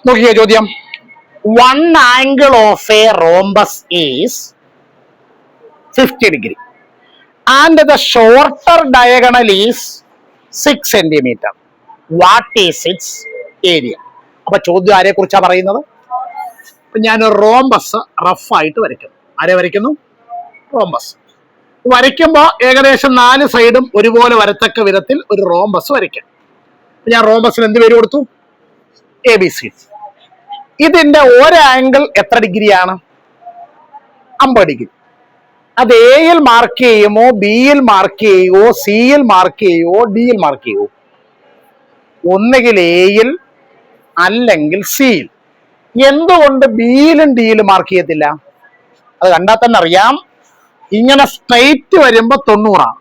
നോക്കിയ ചോദ്യം. One angle of A rhombus is 50 degree and the shorter diagonal is 6 centimetre. What is it's area? അപ്പൊ ചോദ്യം ആരെ കുറിച്ചാ പറയുന്നത്? ഞാനൊരു റോംബസ് റഫായിട്ട് വരയ്ക്കുന്നു. ആരെ വരയ്ക്കുന്നു? റോംബസ് വരയ്ക്കുമ്പോൾ ഏകദേശം 4 സൈഡും ഒരുപോലെ വരത്തക്ക വിധത്തിൽ ഒരു റോംബസ് വരയ്ക്കാം. ഞാൻ റോംബസിന് എന്ത് പേര് കൊടുത്തു? ABC. ഇതിന്റെ ഒരു ആംഗിൾ എത്ര ഡിഗ്രിയാണ്? 50 ഡിഗ്രി. അത് എയിൽ മാർക്ക് ചെയ്യുമോ, ബിയിൽ മാർക്ക് ചെയ്യുമോ, സിയിൽ മാർക്ക് ചെയ്യുമോ, ഡിയിൽ മാർക്ക് ചെയ്യുമോ? ഒന്നുകിൽ എയിൽ അല്ലെങ്കിൽ സിയിൽ. എന്തുകൊണ്ട് ബിയിലും ഡിയിലും മാർക്ക് ചെയ്യത്തില്ല? അത് കണ്ടാൽ തന്നെ അറിയാം. ഇങ്ങനെ സ്ട്രെയിറ്റ് വരുമ്പോ 90ആണ്.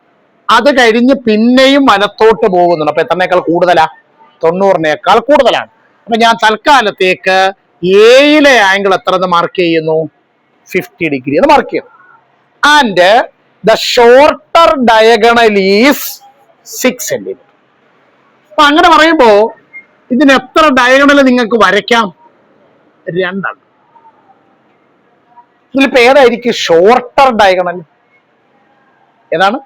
അത് കഴിഞ്ഞ് പിന്നെയും വലത്തോട്ട് പോകുന്നുണ്ട്. അപ്പൊ എത്രനേക്കാൾ കൂടുതലാ? 90-നേക്കാൾ കൂടുതലാണ്. അപ്പൊ ഞാൻ തൽക്കാലത്തേക്ക് എയിലെ ആംഗിൾ എത്ര എന്ന് മാർക്ക് ചെയ്യുന്നു? 50 ഡിഗ്രി എന്ന് മാർക്ക് ചെയ്യുന്നു. And the shorter diagonal is 6 centimetre. അപ്പൊ അങ്ങനെ പറയുമ്പോ ഇതിന് എത്ര ഡയഗണൽ നിങ്ങൾക്ക് വരയ്ക്കാം? 2. ഇതിലിപ്പോ ഏതായിരിക്കും ഷോർട്ടർ ഡയഗണൽ? ഏതാണ്?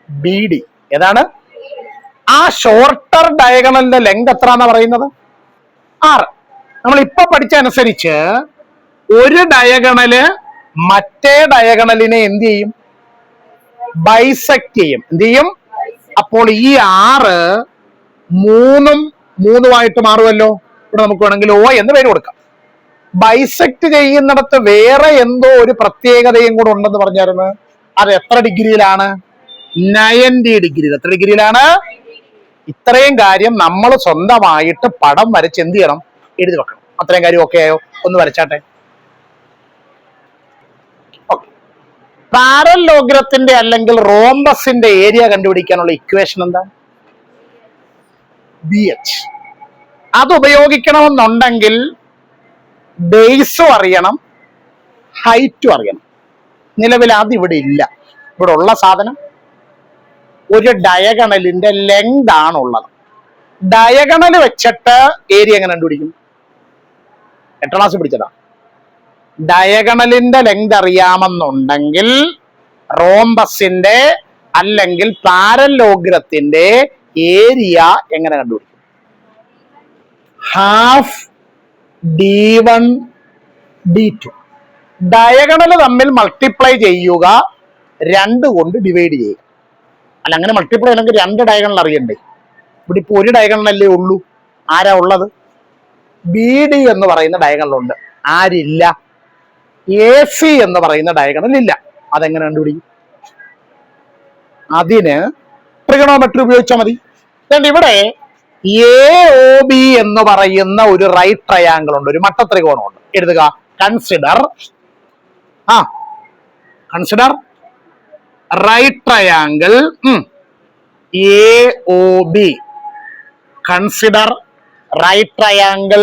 BD. ഏതാണ്? ആ ഷോർട്ടർ ഡയഗണലിന്റെ ലെങ്ത് എത്ര എന്നാ പറയുന്നത്? 6. നമ്മൾ ഇപ്പൊ പഠിച്ച അനുസരിച്ച് ഒരു ഡയഗണല് മറ്റേ ഡയഗണലിനെ എന്ത് ചെയ്യും? ബൈസെക്ട് ചെയ്യും. എന്ത് ചെയ്യും? അപ്പോൾ ഈ 6 3 മാറുമല്ലോ. ഇവിടെ നമുക്ക് വേണമെങ്കിൽ O എന്ന് പേര് കൊടുക്കാം. ബൈസെക്ട് ചെയ്യുന്നിടത്ത് വേറെ എന്തോ ഒരു പ്രത്യേകതയും കൂടെ ഉണ്ടെന്ന് പറഞ്ഞായിരുന്നു. അത് എത്ര ഡിഗ്രിയിലാണ്? 90 ഡിഗ്രിയിൽ. എത്ര ഡിഗ്രിയിലാണ്? ഇത്രയും കാര്യം നമ്മൾ സ്വന്തമായിട്ട് പടം വരച്ച് എന്ത് ചെയ്യണം? എഴുതി വെക്കണം. അത്രയും കാര്യം ഓക്കെ ആയോ? ഒന്ന് വരച്ചാട്ടെ. പാരലോഗ്രത്തിന്റെ അല്ലെങ്കിൽ റോംബസിന്റെ ഏരിയ കണ്ടുപിടിക്കാനുള്ള ഇക്വേഷൻ എന്താ? BH. അത് ഉപയോഗിക്കണമെന്നുണ്ടെങ്കിൽ ബേസും അറിയണം, ഹൈറ്റും അറിയണം. നിലവിൽ അത് ഇവിടെ ഇല്ല. ഇവിടെ ഉള്ള സാധനം ഒരു ഡയഗണലിന്റെ ലെങ്ത് ആണുള്ളത്. ഡയഗണൽ വെച്ചിട്ട് ഏരിയ എങ്ങനെ കണ്ടുപിടിക്കും? 8ാം ക്ലാസ് പിടിച്ചതാ. ഡയഗണലിന്റെ ലെങ്ത് അറിയാമെന്നുണ്ടെങ്കിൽ റോംബസിന്റെ അല്ലെങ്കിൽ പാരലോഗ്രത്തിന്റെ ഏരിയ എങ്ങനെ കണ്ടുപിടിക്കും? Half D1 D2. ഡയഗണൽ തമ്മിൽ മൾട്ടിപ്ലൈ ചെയ്യുക, 2 കൊണ്ട് ഡിവൈഡ് ചെയ്യുക. അല്ല, അങ്ങനെ മൾട്ടിപ്ലൈ ചെയ്യണമെങ്കിൽ 2 ഡയഗണൽ അറിയണ്ടേ? ഇവിടെ ഇപ്പൊ ഒരു ഡയഗണലല്ലേ ഉള്ളൂ. ആരാ ഉള്ളത്? BD എന്ന് പറയുന്ന ഡയഗണലുണ്ട്. ആരില്ല? AC എന്ന് പറയുന്ന ഡയഗണൽ ഇല്ല. അതെങ്ങനെ കണ്ടുപിടിക്കും? അതിന് ട്രിഗണോമെട്രി ഉപയോഗിച്ചാൽ മതി. ഇവിടെ AOB എന്ന് പറയുന്ന ഒരു റൈറ്റ് ട്രയാങ്കിൾ ഉണ്ട്, ഒരു മട്ടത്രികോണമുണ്ട്. എഴുതുക. Consider right triangle AOB. Consider right triangle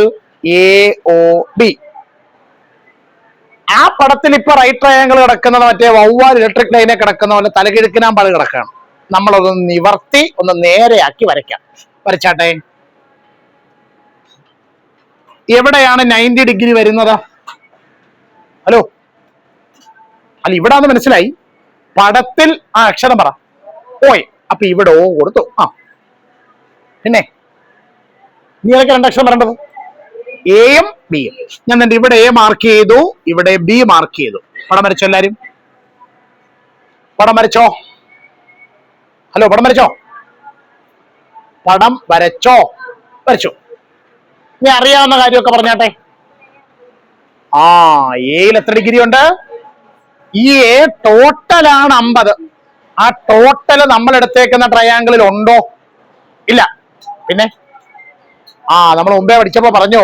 AOB. ആ പടത്തിൽ ഇപ്പൊ റൈറ്റ് ട്രയാങ്കിൾ കിടക്കുന്നത് മറ്റേ വവ്വാൽ ഇലക്ട്രിക് ലൈനെ കിടക്കുന്ന പോലെ തലകിഴക്കിനാമ്പാട് കിടക്കുകയാണ്. നമ്മളതൊന്ന് നിവർത്തി ഒന്ന് നേരെയാക്കി വരയ്ക്കാം. വരച്ചാട്ടെ. എവിടെയാണ് 90 ഡിഗ്രി വരുന്നത്? ഹലോ, അല്ല ഇവിടാന്ന് മനസ്സിലായി. പടത്തിൽ ആ അക്ഷരം പറ. ഓയ്. അപ്പൊ ഇവിടെ O കൊടുത്തു. പിന്നെ നീ ഏതൊക്കെ 2 അക്ഷരം പറയേണ്ടത്? എയും ബിയും. ഞാൻ എന്നിട്ട് ഇവിടെ A മാർക്ക് ചെയ്തു, ഇവിടെ B മാർക്ക് ചെയ്തു. പടം വരച്ചോ എല്ലാരും? പടം വരച്ചോ? ഹലോ, പടം വരച്ചോ? പടം വരച്ചോ? വരച്ചു. നീ അറിയാവുന്ന കാര്യമൊക്കെ പറഞ്ഞാട്ടെ. എയിൽ എത്ര ഡിഗ്രി ഉണ്ട്? ഈ A ടോട്ടലാണ് 50. ആ ടോട്ടൽ നമ്മൾ എടുത്തേക്കുന്ന ട്രയാങ്കിളിൽ ഉണ്ടോ? ഇല്ല. പിന്നെ നമ്മൾ മുമ്പേ പഠിച്ചപ്പോ പറഞ്ഞു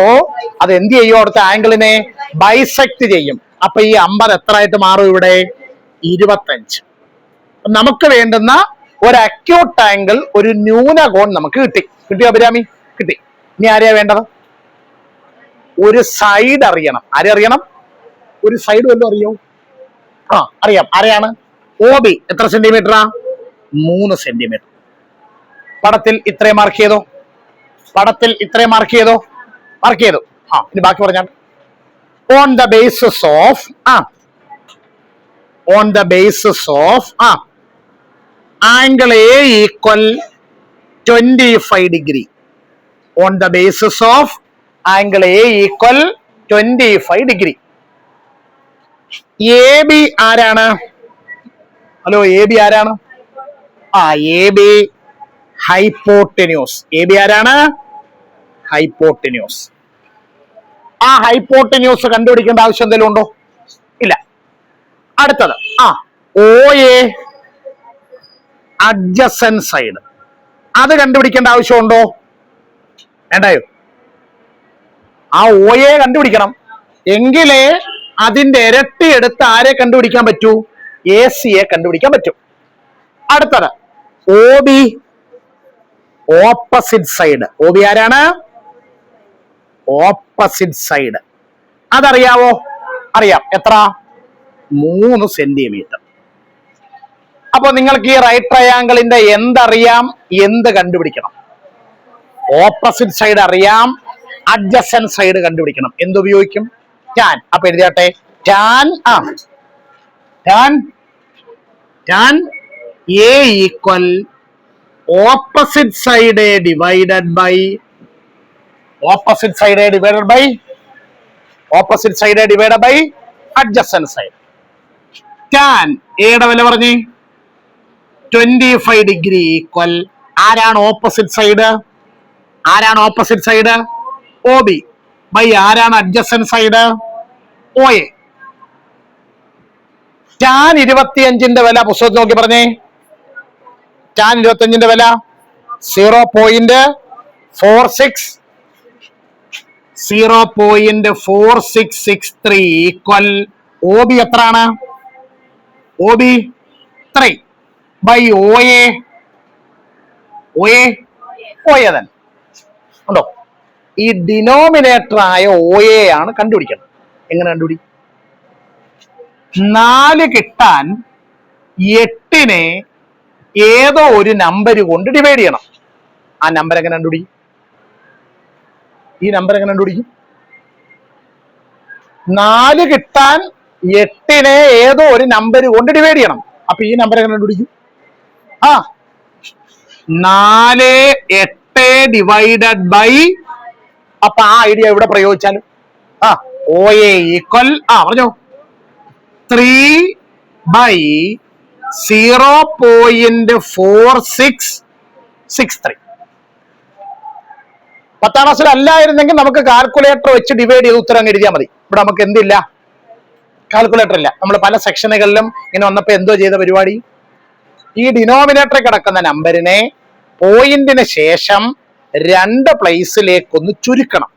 അത് എന്ത് ചെയ്യും? അവിടുത്തെ ആംഗിളിനെ ബൈസെക്ട് ചെയ്യും. അപ്പൊ ഈ 50 എത്ര ആയിട്ട് മാറും? ഇവിടെ 25. നമുക്ക് വേണ്ടുന്ന ഒരു അക്യൂട്ട് ആംഗിൾ, ഒരു ന്യൂനകോൺ നമുക്ക് കിട്ടി. കിട്ടിയോ അഭിരാമി? കിട്ടി. ഇനി ആരെയാ വേണ്ടത്? ഒരു സൈഡ് അറിയണം. ആരെ അറിയണം? ഒരു സൈഡ് വല്ലതും അറിയോ? അറിയാം. ആരെയാണ്? OB. എത്ര സെന്റിമീറ്ററാ? 3 സെന്റിമീറ്റർ. പടത്തിൽ ഇത്രയും മാർക്ക് ചെയ്തോ? പടത്തിൽ ഇത്രയും മാർക്ക് ചെയ്തോ? മാർക്ക് ചെയ്തു. ഇനി ബാക്കി പറഞ്ഞാൽ on the basis of angle A equal 25 degree. On the basis of angle A equal 25 degree. A B ആരാണ്? ഹലോ, എ ബി ആരാണ്? A B hypotenuse. A B ആരാണ്? ഹൈപ്പോട്ടിന്യൂസ്. ആ ഹൈപ്പോട്ടിന്യൂസ് കണ്ടുപിടിക്കേണ്ട ആവശ്യം എന്തെങ്കിലും ഉണ്ടോ? ഇല്ല. അടുത്തത് ഒ എ അഡ്ജസന്റ് സൈഡ്, അത് കണ്ടുപിടിക്കേണ്ട ആവശ്യമുണ്ടോ? വേണ്ടായോ? ആ ഒ എ കണ്ടുപിടിക്കണം. എങ്കിലേ അതിന്റെ ഇരട്ടി എടുത്ത് ആരെ കണ്ടുപിടിക്കാൻ പറ്റൂ? എ സിയെ കണ്ടുപിടിക്കാൻ പറ്റും. അടുത്തത് O B opposite side. O B ആരാണ്? Opposite side. അതറിയാവോ? അറിയാം. എത്ര? 3 സെന്റിമീറ്റർ. അപ്പൊ നിങ്ങൾക്ക് ഈ റൈറ്റ് ട്രയാങ്കിളിന്റെ എന്തറിയാം, എന്ത് കണ്ടുപിടിക്കണം? ഓപ്പോസിറ്റ് സൈഡ് അറിയാം, അഡ്ജസന്റ് സൈഡ് കണ്ടുപിടിക്കണം. എന്തുപയോഗിക്കും? ടാൻ. അപ്പൊ എഴുതിയാട്ടെ, tan A equal opposite side divided by adjacent side. Tan എയുടെ വില പറഞ്ഞേ 25 ഡിഗ്രി ഈക്വൽ ആരാണ് opposite side? O B by ആരാണ് adjacent side? O A. Tan 25ന്റെ വില പുസ്തകത്തിൽ നോക്കി പറഞ്ഞേ. ടാൻ 25ന്റെ വില 0.4663 ഈക്വൽ ഒ ബി എത്രയാണ്? O B 3 by O A തന്നെ ഉണ്ടോ? ഈ ഡിനോമിനേറ്റർ ആയ ഒ എ ആണ് കണ്ടുപിടിക്കണം. എങ്ങനെ കണ്ടുപിടിക്കും? 4 കിട്ടാൻ 8നെ ഏതോ ഒരു നമ്പർ കൊണ്ട് ഡിവൈഡ് ചെയ്യണം. ആ നമ്പർ എങ്ങനെ കണ്ടുപിടിക്കും? ഈ നമ്പർ എങ്ങനെ കണ്ടുപിടിക്കും? 4 കിട്ടാൻ 8നെ ഏതോ ഒരു നമ്പർ കൊണ്ട് ഡിവൈഡ് ചെയ്യണം. അപ്പൊ ഈ നമ്പർ എങ്ങനെ കണ്ടുപിടിക്കും? 4 8 ഡിവൈഡഡ് ബൈ, അപ്പൊ ആ ഐഡിയ ഇവിടെ പ്രയോഗിച്ചാലും ഒ എ ഈക്വൽ പറഞ്ഞോ 3 ബൈ 0.4663. 10ാം ക്ലാസ്സിൽ അല്ലായിരുന്നെങ്കിൽ നമുക്ക് കാൽക്കുലേറ്റർ വെച്ച് ഡിവൈഡ് ചെയ്ത് ഉത്തരം എഴുതിയാൽ മതി. ഇവിടെ നമുക്ക് എന്തില്ല? കാൽക്കുലേറ്റർ ഇല്ല. നമ്മൾ പല സെക്ഷനുകളിലും ഇങ്ങനെ വന്നപ്പോ എന്തോ ചെയ്ത പരിപാടി, ഈ ഡിനോമിനേറ്ററിൽ കിടക്കുന്ന നമ്പറിനെ പോയിന്റിന് ശേഷം 2 പ്ലേസിലേക്കൊന്ന് ചുരുക്കണം.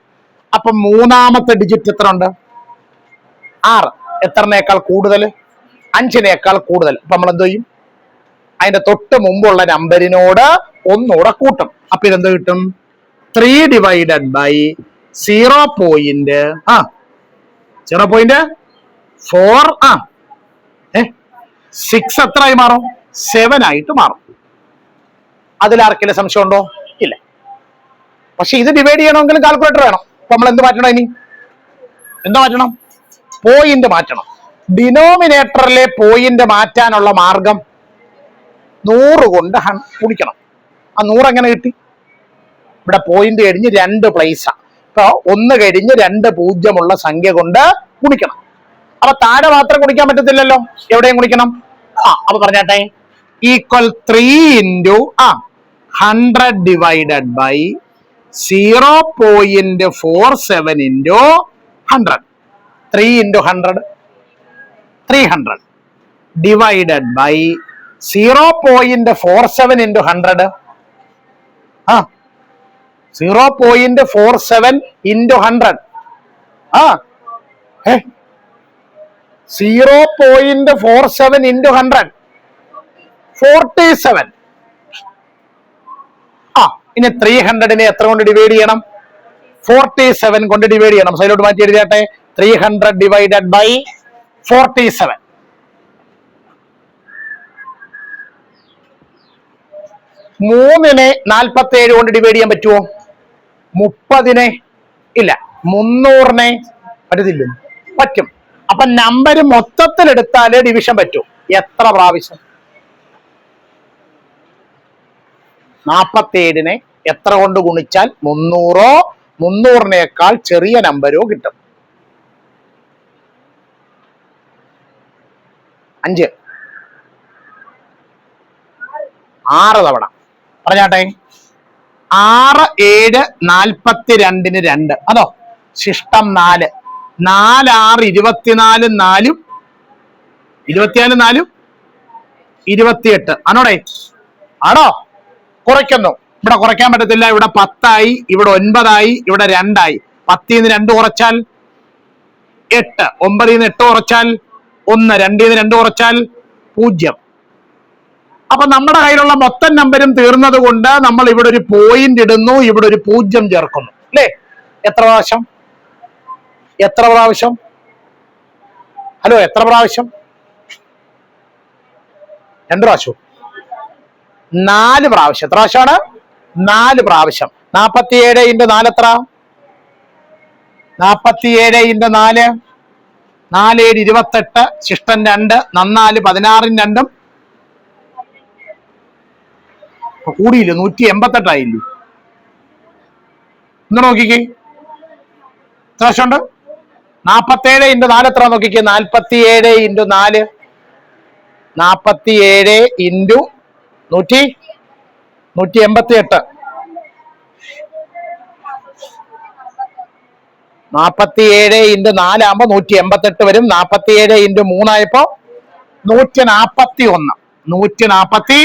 അപ്പൊ 3ാമത്തെ ഡിജിറ്റ് എത്ര ഉണ്ട്? 6. എത്രനേക്കാൾ കൂടുതൽ? 5നേക്കാൾ കൂടുതൽ. അപ്പൊ നമ്മൾ എന്തോ ചെയ്യും? അതിന്റെ തൊട്ട് മുമ്പുള്ള നമ്പറിനോട് ഒന്നുകൂടെ കൂട്ടും. അപ്പൊ ഇതെന്തോ കിട്ടും? 3 ഡിവൈഡഡ് ബൈ 0.4 6 എത്രയായി മാറും? 7 ആയിട്ട് മാറും. അതിലാർക്കെങ്കിലും സംശയം ഉണ്ടോ? ഇല്ല. പക്ഷെ ഇത് ഡിവൈഡ് ചെയ്യണമെങ്കിലും കാൽക്കുലേറ്റർ വേണം. അപ്പൊ നമ്മൾ എന്ത് മാറ്റണം? ഇനി എന്താ മാറ്റണം? പോയിന്റ് മാറ്റണം. ഡിനോമിനേറ്ററിലെ പോയിന്റ് മാറ്റാനുള്ള മാർഗം 100 കൊണ്ട് ഗുണിക്കണം. ആ 100 എങ്ങനെ കിട്ടി? ഇവിടെ പോയിന്റ് കഴിഞ്ഞ് 2 പ്ലേസാ. അപ്പൊ 1 കഴിഞ്ഞ് 2 പൂജ്യമുള്ള സംഖ്യ കൊണ്ട് ഗുണിക്കണം. അപ്പൊ താഴെ മാത്രം ഗുണിക്കാൻ പറ്റത്തില്ലല്ലോ, എവിടെയും ഗുണിക്കണം. അപ്പൊ പറഞ്ഞാട്ടെ, equal 3 into 100 divided by 0.47 into 100. 3 into 100 300 divided by 0.47 into 100 0.47 into 100 0.47 into 100 47. ഇനി 300നെ എത്ര കൊണ്ട് ഡിവൈഡ് ചെയ്യണം? 47 കൊണ്ട് ഡിവൈഡ് ചെയ്യണം. സൈഡിലോട്ട് മാറ്റി എഴുതിയാട്ടെ, 300 ഡിവൈഡഡ് ബൈ 47. 3നെ 47 കൊണ്ട് ഡിവൈഡ് ചെയ്യാൻ പറ്റുമോ? 30നെ ഇല്ല. 300-നെ പറ്റത്തില്ല, പറ്റും. അപ്പൊ നമ്പർ മൊത്തത്തിൽ എടുത്താലേ ഡിവിഷൻ പറ്റൂ. എത്ര പ്രാവശ്യം? 47-നെ എത്ര കൊണ്ട് ഗുണിച്ചാൽ 300-ഓ 300-നേക്കാൾ ചെറിയ നമ്പരോ കിട്ടും? 5 6 തവണ പറഞ്ഞാട്ടെ. 6 7 42-ന് 2. അതോ ശിഷ്ടം 4. 4 6 24 4 24 4 28. ആണോടെ? ആണോ? കുറയ്ക്കുന്നു. ഇവിടെ കുറയ്ക്കാൻ പറ്റത്തില്ല. ഇവിടെ 10 ആയി, ഇവിടെ 9 ആയി, ഇവിടെ 2 ആയി. 10-ന്ന് 2 കുറച്ചാൽ 8, 9-ന്ന് 8 കുറച്ചാൽ 1, 2-ന്ന് 2 കുറച്ചാൽ 0. അപ്പൊ നമ്മുടെ കയ്യിലുള്ള മൊത്തം നമ്പരും തീർന്നത് കൊണ്ട് നമ്മൾ ഇവിടെ ഒരു പോയിന്റ് ഇടുന്നു, ഇവിടെ ഒരു 0 ചേർക്കുന്നു. അല്ലേ? എത്ര പ്രാവശ്യം? എത്ര പ്രാവശ്യം? ഹലോ, എത്ര പ്രാവശ്യം? 2 പ്രാവശ്യം? 4 പ്രാവശ്യം. എത്ര പ്രാവശ്യമാണ്? 4 പ്രാവശ്യം. 47 × 4 എത്ര? 47 × 4 4 7 28, ശിഷ്ടം 2, നന്നാല് 16-ന് 2 കൂടിയില്ല, 188 ആയില്ലേ? ഒന്ന് നോക്കിക്കേ, എത്ര പ്രാവശ്യമുണ്ട്? 47 × 4 എത്ര നോക്കിക്കേ? 47 × 4 47 × 188. 47 × 4 ആകുമ്പോ 188 വരും. 47 × 3 ആയപ്പോ 141. 140.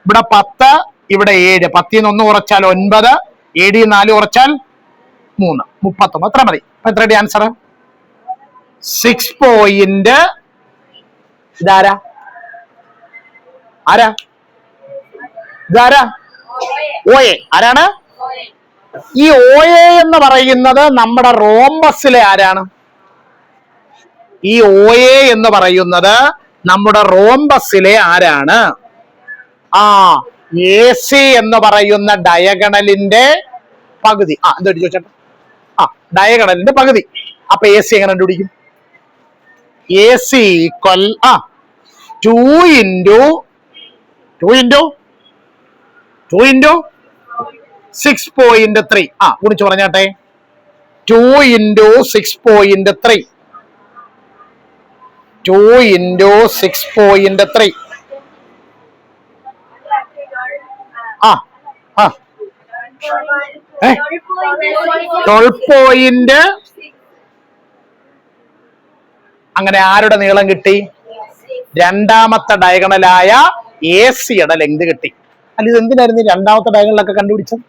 ഇവിടെ 10, ഇവിടെ 7. 10-ന്ന് 1 കുറച്ചാൽ 9, 7-ന്ന് 4 കുറച്ചാൽ 3, 39. അത്ര മതി. അപ്പൊ എത്രയുടെ ആൻസർ? 6 പോയിന്റ്. ഇതാരാ? ആരാ ഇതാരാ? ഓയെ. ആരാണ് ഈ ഓയെ എന്ന് പറയുന്നത്? നമ്മുടെ റോംബസിലെ ആരാണ്? ഈ ഓയെ എന്ന് പറയുന്നത് നമ്മുടെ റോംബസിലെ ആരാണ്? AC എന്ന് പറയുന്ന ഡയഗണലിന്റെ പകുതി. എന്തോ ചോദിച്ചേട്ടാ? ഡയഗണലിന്റെ പകുതി. അപ്പൊ AC എങ്ങനെ കണ്ടുപിടിക്കും? AC equal 2 × 6.3. ഗുണിച്ച് പറഞ്ഞാട്ടെ. 2 × 6.3. 2 × 6.3. 12 അങ്ങനെ ആരുടെ നീളം കിട്ടി? രണ്ടാമത്തെ ഡയഗണലായ AC-യുടെ ലെങ്ത് കിട്ടി. അല്ല, ഇത് എന്തിനായിരുന്നു രണ്ടാമത്തെ ഡയഗണലൊക്കെ കണ്ടുപിടിച്ചത്?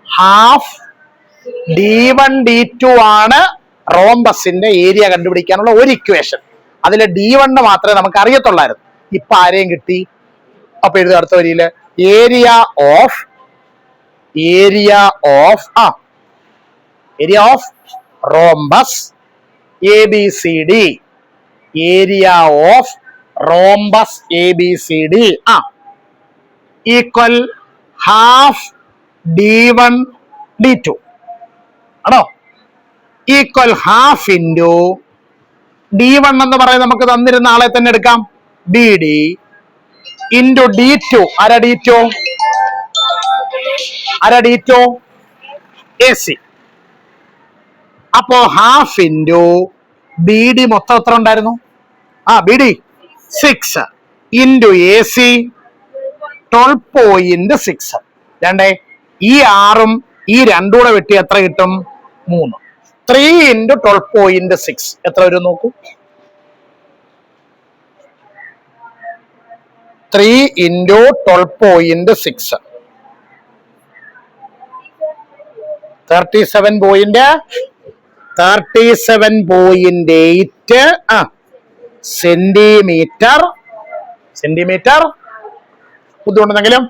ഹാഫ് D1 D2 ആണ് റോംബസിന്റെ ഏരിയ കണ്ടുപിടിക്കാനുള്ള ഒരു ഇക്വേഷൻ. അതിലെ D1 മാത്രമേ നമുക്ക് അറിയത്തുള്ളായിരുന്നു. ഇപ്പൊ ആരെയും കിട്ടി. അപ്പൊ എഴുതുക അടുത്ത വരിയില് area of rhombus ABCD. Area of rhombus ABCD equal half D1 D2 ആണോ? ഈക്വൽ ഹാഫ് ഇൻറ്റു D1 എന്ന് പറയുന്നത് നമുക്ക് തന്നിരുന്ന ആളെ തന്നെ എടുക്കാം. BD into D2. ആരാ D2? AC. അപ്പോ ഹാഫ് ഇൻറ്റു BD മൊത്തം എത്ര ഉണ്ടായിരുന്നു? BD 6 into AC 12.6. രണ്ടേ ഈ 6-ഉം ഈ 2 കൂടെ വെട്ടി എത്ര കിട്ടും? 3. 3 × 12.6 എത്ര വരും നോക്കൂ. 3 × 12.6 37.8 സെന്റിമീറ്റർ. ബുദ്ധിമുട്ടുണ്ടെങ്കിലും